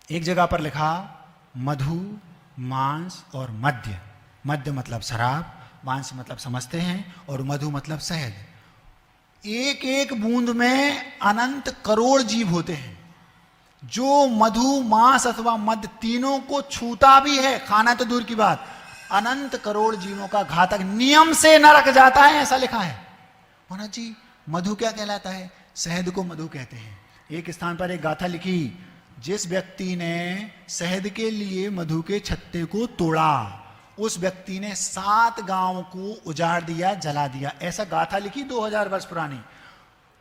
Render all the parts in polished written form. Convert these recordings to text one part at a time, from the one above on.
एक जगह पर लिखा मधु, मांस और मद्य। मद्य मतलब शराब, मांस मतलब समझते हैं, और मधु मतलब शहद। एक एक बूंद में अनंत करोड़ जीव होते हैं। जो मधु, मांस अथवा मद्य तीनों को छूता भी है, खाना तो दूर की बात, अनंत करोड़ जीवों का घातक नियम से नरक जाता है, ऐसा लिखा है। महाराज जी, मधु क्या कहलाता है? शहद को मधु कहते हैं। एक स्थान पर एक गाथा लिखी, जिस व्यक्ति ने शहद के लिए मधु के छत्ते को तोड़ा, उस व्यक्ति ने 7 गांव को उजाड़ दिया, जला दिया। ऐसा गाथा लिखी 2000 वर्ष पुरानी,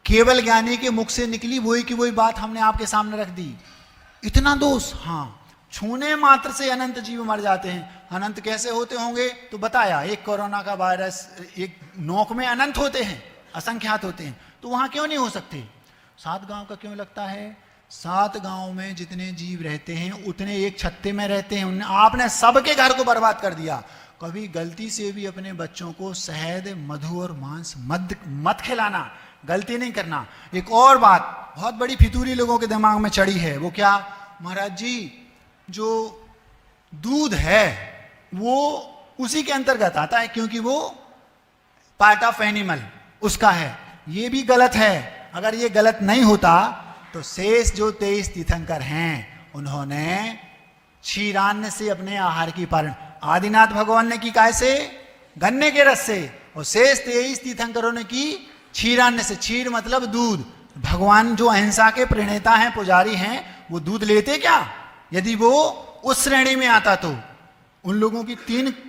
केवल ज्ञानी के मुख से निकली वही की वही बात हमने आपके सामने रख दी। इतना दोष? हाँ, छूने मात्र से अनंत जीव मर जाते हैं। अनंत कैसे होते होंगे? तो बताया, एक कोरोना का वायरस एक नोक में अनंत होते हैं, असंख्यात होते हैं, तो वहां क्यों नहीं हो सकते? 7 गांव का क्यों लगता है? 7 गांव में जितने जीव रहते हैं उतने एक छत्ते में रहते हैं। आपने सबके घर को बर्बाद कर दिया। कभी गलती से भी अपने बच्चों को शहद, मधु और मांस मत खिलाना, गलती नहीं करना। एक और बात बहुत बड़ी फितूरी लोगों के दिमाग में चढ़ी है, वो क्या? महाराज जी, जो दूध है वो उसी के अंतर्गत आता है, क्योंकि वो पार्ट ऑफ एनिमल उसका है। ये भी गलत है। अगर ये गलत नहीं होता तो शेष जो 23 तीर्थंकर हैं उन्होंने क्षीरान्न से अपने आहार की पालन, आदिनाथ भगवान ने की कैसे? गन्ने के रस से, और शेष 23 तीर्थंकरों ने की क्षीरान्न से। क्षीर मतलब दूध। भगवान जो अहिंसा के प्रणेता हैं, पुजारी हैं, वो दूध लेते क्या? यदि वो उस श्रेणी में आता तो उन लोगों की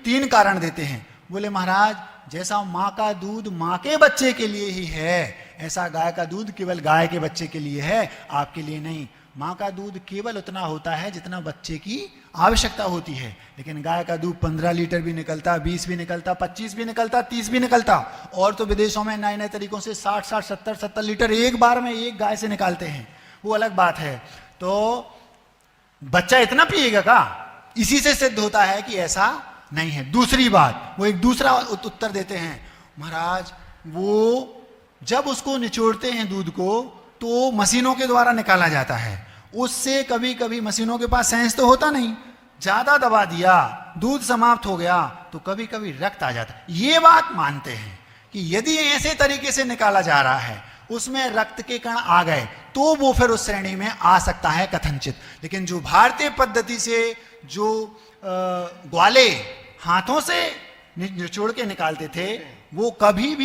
तीन कारण देते हैं। बोले महाराज, जैसा माँ का दूध माँ के बच्चे के लिए ही है, ऐसा गाय का दूध केवल गाय के बच्चे के लिए है, आपके लिए नहीं। माँ का दूध केवल उतना होता है जितना बच्चे की आवश्यकता होती है, लेकिन गाय का दूध 15 लीटर भी निकलता, 20 भी निकलता, 25 भी निकलता, 30 भी निकलता। और तो विदेशों में नए नए तरीकों से 60-60, 70-70 लीटर एक बार में एक गाय से निकालते हैं, वो अलग बात है। तो बच्चा इतना पिएगा का? इसी से सिद्ध होता है कि ऐसा नहीं है। दूसरी बात, वो एक दूसरा उत्तर देते हैं, महाराज वो जब उसको निचोड़ते हैं दूध को तो मशीनों के द्वारा निकाला जाता है, उससे कभी कभी मशीनों के पास सेंस तो होता नहीं, ज्यादा दबा दिया, दूध समाप्त हो गया तो कभी कभी रक्त आ जाता है। ये बात मानते हैं कि यदि ऐसे तरीके से निकाला जा रहा है, उसमें रक्त के कण आ गए तो वो फिर उस श्रेणी में आ सकता है कथनचित। लेकिन जो भारतीय पद्धति से जो ग्वाले हाथों से निचोड़ के निकालते थे, वो कभी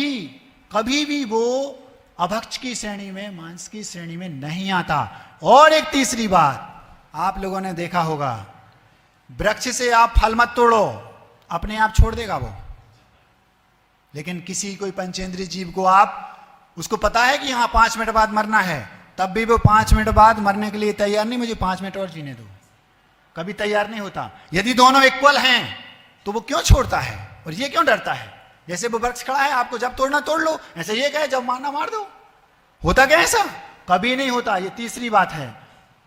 भी वो अभक्ष की श्रेणी में, मांस की श्रेणी में नहीं आता। और एक तीसरी बात, आप लोगों ने देखा होगा, वृक्ष से आप फल मत तोड़ो, अपने आप छोड़ देगा वो। लेकिन किसी कोई पंचेंद्रिय जीव को आप, उसको पता है कि यहां 5 मिनट बाद मरना है, तब भी वो 5 मिनट बाद मरने के लिए तैयार नहीं, मुझे 5 मिनट और जीने दो, कभी तैयार नहीं होता। यदि दोनों इक्वल हैं तो वो क्यों छोड़ता है और ये क्यों डरता है? जैसे वो वृक्ष खड़ा है, आपको जब तोड़ना तोड़ लो, ऐसे ये कहे जब मारना मार दो। होता क्या ऐसा? कभी नहीं होता। ये तीसरी बात है।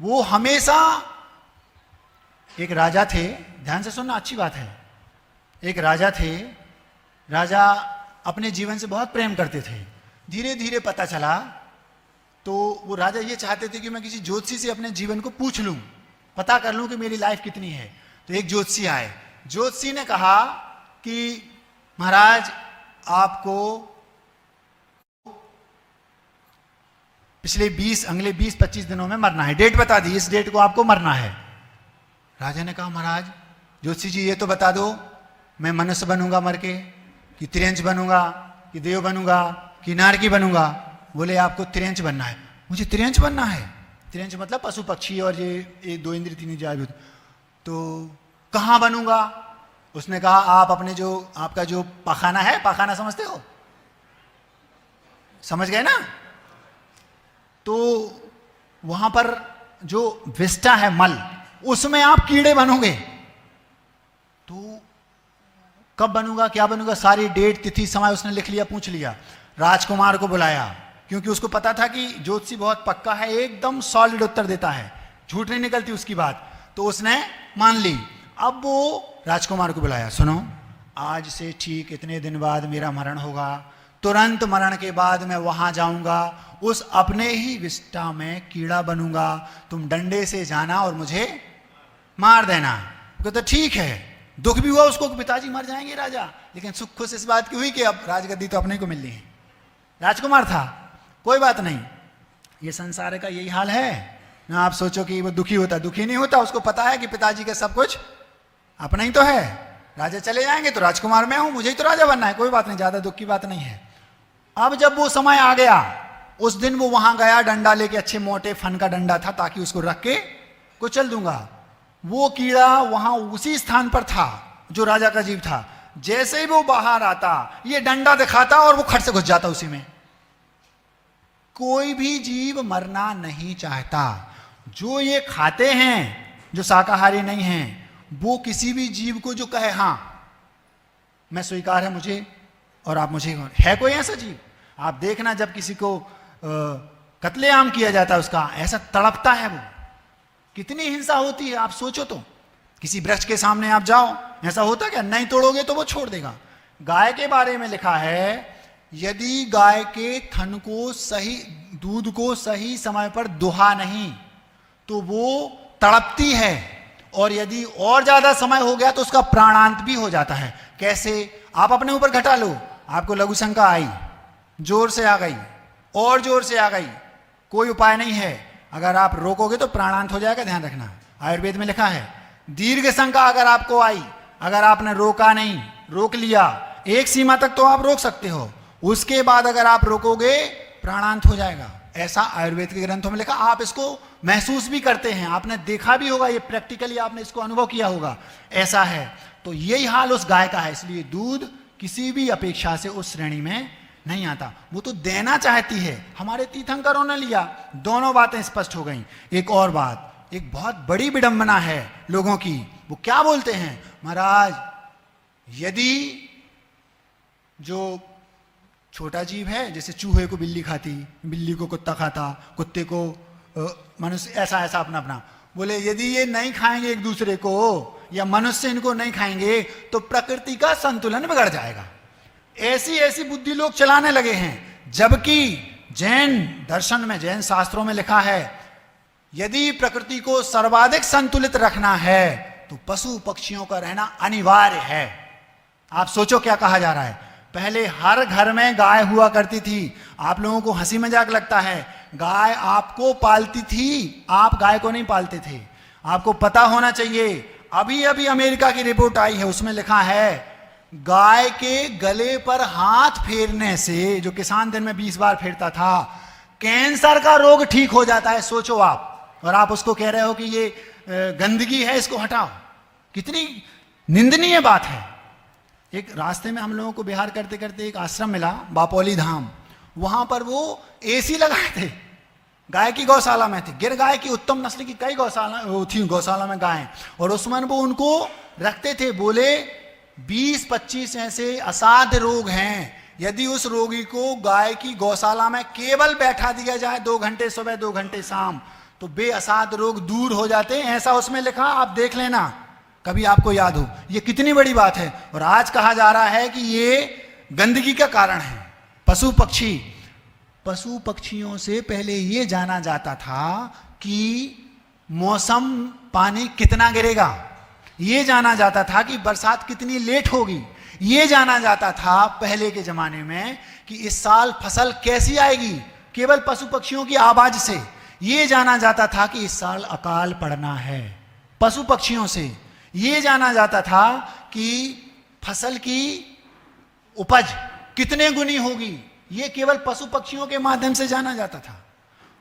वो हमेशा, एक राजा थे, ध्यान से सुनना, अच्छी बात है। एक राजा थे, राजा अपने जीवन से बहुत प्रेम करते थे। धीरे धीरे पता चला तो वो राजा ये चाहते थे कि मैं किसी ज्योतिषी से अपने जीवन को पूछ लूं, पता कर लूं कि मेरी लाइफ कितनी है। तो एक ज्योतिषी आए, ज्योतिषी ने कहा कि महाराज आपको अगले 20-25 दिनों में मरना है, डेट बता दी, इस डेट को आपको मरना है। राजा ने कहा महाराज ज्योतिषी जी ये तो बता दो, मैं मनुष्य बनूंगा मर के, कि त्रियंच बनूंगा, कि देव बनूंगा, कि नारकी बनूंगा? बोले आपको त्रियंच बनना है। मुझे त्रियंच बनना है? त्रियंच मतलब पशु पक्षी और ये 2 इंद्रिय 3 जायभूत। तो कहां बनूंगा? उसने कहा आप अपने जो, आपका जो पाखाना है, पाखाना समझते हो, समझ गए ना? तो वहां पर जो विष्टा है, मल, उसमें आप कीड़े बनोगे। तो कब बनूंगा, क्या बनूंगा, सारी डेट, तिथि, समय उसने लिख लिया, पूछ लिया। राजकुमार को बुलाया, क्योंकि उसको पता था कि ज्योतिषी बहुत पक्का है, एकदम सॉलिड उत्तर देता है, झूठ नहीं निकलती उसकी बात। तो उसने मान ली। अब वो राजकुमार को बुलाया, सुनो आज से ठीक इतने दिन बाद मेरा मरण होगा, तुरंत मरण के बाद मैं वहां जाऊंगा, उस अपने ही विष्टा में कीड़ा बनूंगा, तुम डंडे से जाना और मुझे मार देना। तो ठीक है, दुख भी हुआ उसको कि पिताजी मर जाएंगे राजा, लेकिन सुख खुश इस बात की हुई कि अब राजगद्दी तो अपने को मिलनी है। राजकुमार था, कोई बात नहीं। ये संसार का यही हाल है ना। आप सोचो कि वो दुखी होता, दुखी नहीं होता, उसको पता है कि पिताजी का सब कुछ अपना ही तो है। राजा चले जाएंगे तो राजकुमार मैं हूं, मुझे ही तो राजा बनना है, कोई बात नहीं, ज्यादा दुख की बात नहीं है। अब जब वो समय आ गया, उस दिन वो वहां गया, डंडा लेके, अच्छे मोटे फन का डंडा था ताकि उसको रख के कुचल दूंगा। वो कीड़ा वहां उसी स्थान पर था जो राजा का जीव था। जैसे ही वो बाहर आता, ये डंडा दिखाता और वो खट से घुस जाता उसी में। कोई भी जीव मरना नहीं चाहता। जो ये खाते हैं, जो शाकाहारी नहीं हैं, वो किसी भी जीव को जो कहे हाँ मैं स्वीकार है मुझे और आप मुझे, है कोई ऐसा जीव? आप देखना जब किसी को कत्लेआम किया जाता है उसका, ऐसा तड़पता है वो, कितनी हिंसा होती है। आप सोचो तो, किसी वृक्ष के सामने आप जाओ, ऐसा होता क्या? नहीं तोड़ोगे तो वो छोड़ देगा। गाय के बारे में लिखा है, यदि गाय के थन को सही, दूध को सही समय पर दुहा नहीं तो वो तड़पती है, और यदि और ज्यादा समय हो गया तो उसका प्राणांत भी हो जाता है। कैसे? आप अपने ऊपर घटा लो, आपको लघु शंका आई, जोर से आ गई और जोर से आ गई, कोई उपाय नहीं है। अगर आप रोकोगे तो प्राणांत हो जाएगा, ध्यान रखना। आयुर्वेद में लिखा है, दीर्घ शंका अगर आपको आई, अगर आपने रोका नहीं, रोक लिया, एक सीमा तक तो आप रोक सकते हो, उसके बाद अगर आप रोकोगे प्राणांत हो जाएगा। ऐसा आयुर्वेद के ग्रंथों में लिखा। आप इसको महसूस भी करते हैं, आपने देखा भी होगा, ये प्रैक्टिकली आपने इसको अनुभव किया होगा, ऐसा है। तो यही हाल उस गाय का है। इसलिए दूध किसी भी अपेक्षा से उस श्रेणी में नहीं आता। वो तो देना चाहती है, हमारे तीर्थंकरों ने लिया। दोनों बातें स्पष्ट हो गई। एक और बात, एक बहुत बड़ी विडंबना है लोगों की। वो क्या बोलते हैं, महाराज यदि जो छोटा जीव है, जैसे चूहे को बिल्ली खाती, बिल्ली को कुत्ता खाता, कुत्ते को मनुष्य, ऐसा ऐसा अपना अपना, बोले यदि ये नहीं खाएंगे एक दूसरे को, या मनुष्य इनको नहीं खाएंगे तो प्रकृति का संतुलन बिगड़ जाएगा। ऐसी ऐसी बुद्धि लोग चलाने लगे हैं। जबकि जैन दर्शन में, जैन शास्त्रों में लिखा है, यदि प्रकृति को सर्वाधिक संतुलित रखना है तो पशु पक्षियों का रहना अनिवार्य है। आप सोचो क्या कहा जा रहा है। पहले हर घर में गाय हुआ करती थी। आप लोगों को हंसी मजाक लगता है, गाय आपको पालती थी, आप गाय को नहीं पालते थे। आपको पता होना चाहिए, अभी अभी अमेरिका की रिपोर्ट आई है, उसमें लिखा है गाय के गले पर हाथ फेरने से, जो किसान दिन में 20 बार फेरता था, कैंसर का रोग ठीक हो जाता है। सोचो आप, और आप उसको कह रहे हो कि ये गंदगी है, इसको हटाओ। कितनी निंदनीय बात है। एक रास्ते में हम लोगों को बिहार करते करते एक आश्रम मिला, बापोली धाम। वहां पर वो एसी लगाए थे, गाय की गौशाला में थे। गिर गाय की उत्तम नस्ल की कई गौशाला थी, गौशाला में गायें, और उसमें वो उनको रखते थे। बोले 20-25 ऐसे असाध्य रोग हैं, यदि उस रोगी को गाय की गौशाला में केवल बैठा दिया जाए 2 घंटे सुबह 2 घंटे शाम, तो बेअसाध्य रोग दूर हो जाते हैं। ऐसा उसमें लिखा, आप देख लेना कभी आपको याद हो। ये कितनी बड़ी बात है। और आज कहा जा रहा है कि ये गंदगी का कारण है। पशु पक्षियों से पहले ये जाना जाता था कि मौसम, पानी कितना गिरेगा, ये जाना जाता था कि बरसात कितनी लेट होगी, ये जाना जाता था पहले के जमाने में कि इस साल फसल कैसी आएगी, केवल पशु पक्षियों की आवाज से। ये जाना जाता था कि इस साल अकाल पड़ना है, पशु पक्षियों से। ये जाना जाता था कि फसल की उपज कितने गुनी होगी, ये केवल पशु पक्षियों के माध्यम से जाना जाता था।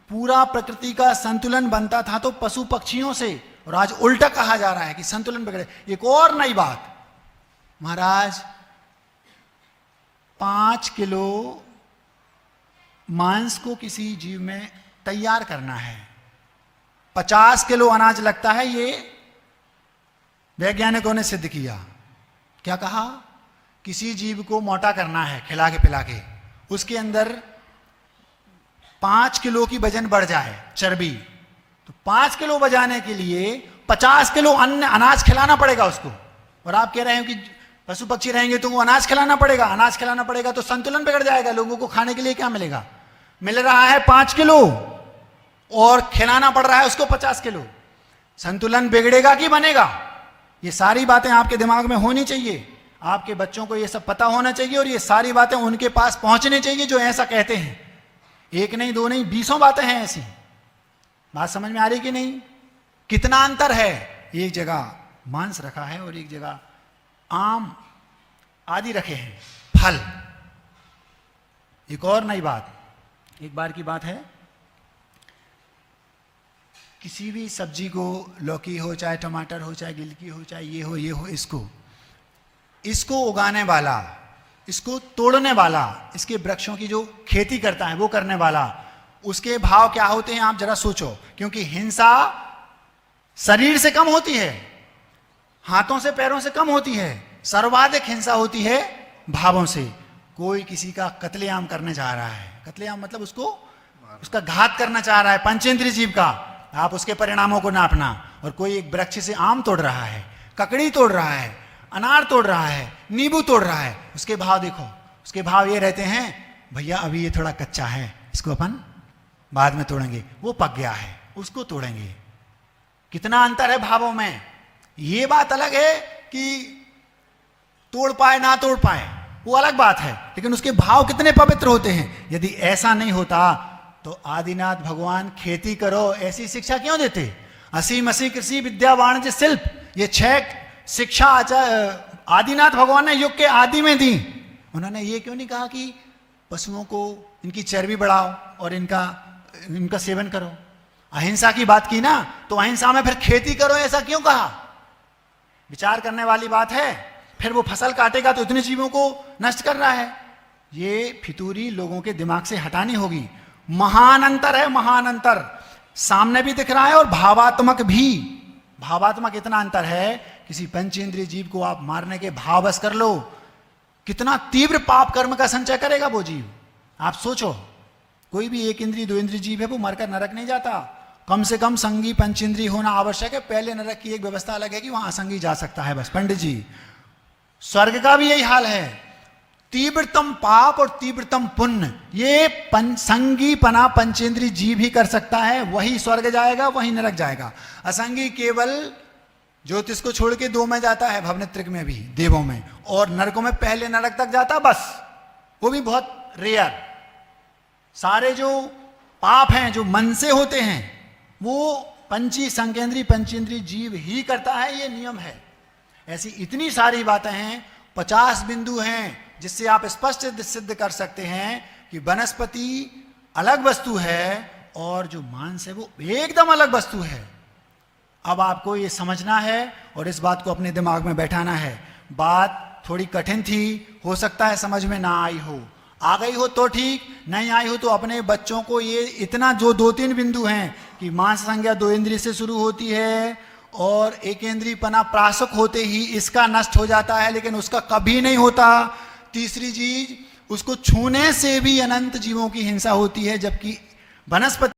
पूरा प्रकृति का संतुलन बनता था तो पशु पक्षियों से, और आज उल्टा कहा जा रहा है कि संतुलन बिगड़े। एक और नई बात, महाराज 5 किलो मांस को किसी जीव में तैयार करना है, 50 किलो अनाज लगता है। ये वैज्ञानिकों ने सिद्ध किया। क्या कहा? किसी जीव को मोटा करना है खिला के पिला के, उसके अंदर 5 किलो की वजन बढ़ जाए, चर्बी, तो 5 किलो बजाने के लिए 50 किलो अनाज खिलाना पड़ेगा उसको। और आप कह रहे हो कि पशु पक्षी रहेंगे तो अनाज खिलाना पड़ेगा, अनाज खिलाना पड़ेगा तो संतुलन बिगड़ जाएगा। लोगों को खाने के लिए क्या मिलेगा? मिल रहा है 5 किलो और खिलाना पड़ रहा है उसको 50 किलो। संतुलन बिगड़ेगा कि बनेगा? ये सारी बातें आपके दिमाग में होनी चाहिए। आपके बच्चों को ये सब पता होना चाहिए और ये सारी बातें उनके पास पहुंचनी चाहिए जो ऐसा कहते हैं। एक नहीं, दो नहीं, 20 बातें हैं ऐसी। बात समझ में आ रही कि नहीं? कितना अंतर है? एक जगह मांस रखा है और एक जगह आम आदि रखे हैं, फल। एक और नई बात, एक बार की बात है, किसी भी सब्जी को, लौकी हो चाहे टमाटर हो चाहे गिलकी हो चाहे ये हो, इसको उगाने वाला, इसको तोड़ने वाला, इसके वृक्षों की जो खेती करता है वो करने वाला, उसके भाव क्या होते हैं आप जरा सोचो। क्योंकि हिंसा शरीर से कम होती है, हाथों से पैरों से कम होती है, सर्वाधिक हिंसा होती है भावों से। कोई किसी का कत्लेआम करने जा रहा है, कत्लेआम मतलब उसका घात करना चाह रहा है पंचेंद्रिय जीव का, आप उसके परिणामों को नापना। और कोई एक वृक्ष से आम तोड़ रहा है, ककड़ी तोड़ रहा है, अनार तोड़ रहा है, नींबू तोड़ रहा है, उसके भाव देखो। उसके भाव ये रहते हैं, भैया अभी ये थोड़ा कच्चा है, इसको अपन बाद में तोड़ेंगे, वो पक गया है उसको तोड़ेंगे। कितना अंतर है भावों में। ये बात अलग है कि तोड़ पाए ना तोड़ पाए, वो अलग बात है, लेकिन उसके भाव कितने पवित्र होते हैं। यदि ऐसा नहीं होता तो आदिनाथ भगवान खेती करो ऐसी शिक्षा क्यों देते? असी मसी कृषि विद्या वाणिज्य शिल्प, ये 6 शिक्षा आदिनाथ भगवान ने युग के आदि में दी। उन्होंने ये क्यों नहीं कहा कि पशुओं को इनकी चर्बी बढ़ाओ और इनका सेवन करो? अहिंसा की बात की ना, तो अहिंसा में फिर खेती करो ऐसा क्यों कहा? विचार करने वाली बात है। फिर वो फसल काटेगा तो इतने जीवों को नष्ट कर रहा है। ये फितूरी लोगों के दिमाग से हटानी होगी। महान अंतर है, महान अंतर सामने भी दिख रहा है और भावात्मक भी। भावात्मक इतना अंतर है, किसी पंचेंद्रिय जीव को आप मारने के भाव बस कर लो, कितना तीव्र पाप कर्म का संचय करेगा वो जीव। आप सोचो, कोई भी 1 इंद्रिय 2 इंद्रिय जीव है वो मरकर नरक नहीं जाता। कम से कम संगी पंचेंद्रिय होना आवश्यक है। पहले नरक की एक व्यवस्था अलग है कि वहां असंगी जा सकता है बस। पंडित जी, स्वर्ग का भी यही हाल है। तीव्रतम पाप और तीव्रतम पुण्य ये संगी पना पंचेंद्रिय जीव ही कर सकता है, वही स्वर्ग जाएगा, वही नरक जाएगा। असंगी केवल ज्योतिष को छोड़ के 2 में जाता है, भवनित्रिक में भी, देवों में, और नरकों में पहले नरक तक जाता बस, वो भी बहुत रेयर। सारे जो पाप हैं जो मन से होते हैं वो संकेंद्रीय पंचेंद्रिय जीव ही करता है, ये नियम है। ऐसी इतनी सारी बातें हैं, 50 बिंदु हैं जिससे आप स्पष्ट सिद्ध कर सकते हैं कि वनस्पति अलग वस्तु है और जो मांस है वो एकदम अलग वस्तु है। अब आपको ये समझना है और इस बात को अपने दिमाग में बैठाना है। बात थोड़ी कठिन थी, हो सकता है समझ में ना आई हो, आ गई हो तो ठीक, नहीं आई हो तो अपने बच्चों को ये इतना, जो 2-3 बिंदु हैं कि मांस संज्ञा 2 इंद्रिय से शुरू होती है और 1 इंद्रिय पना प्रासुक होते ही इसका नष्ट हो जाता है, लेकिन उसका कभी नहीं होता। तीसरी चीज, उसको छूने से भी अनंत जीवों की हिंसा होती है, जबकि वनस्पति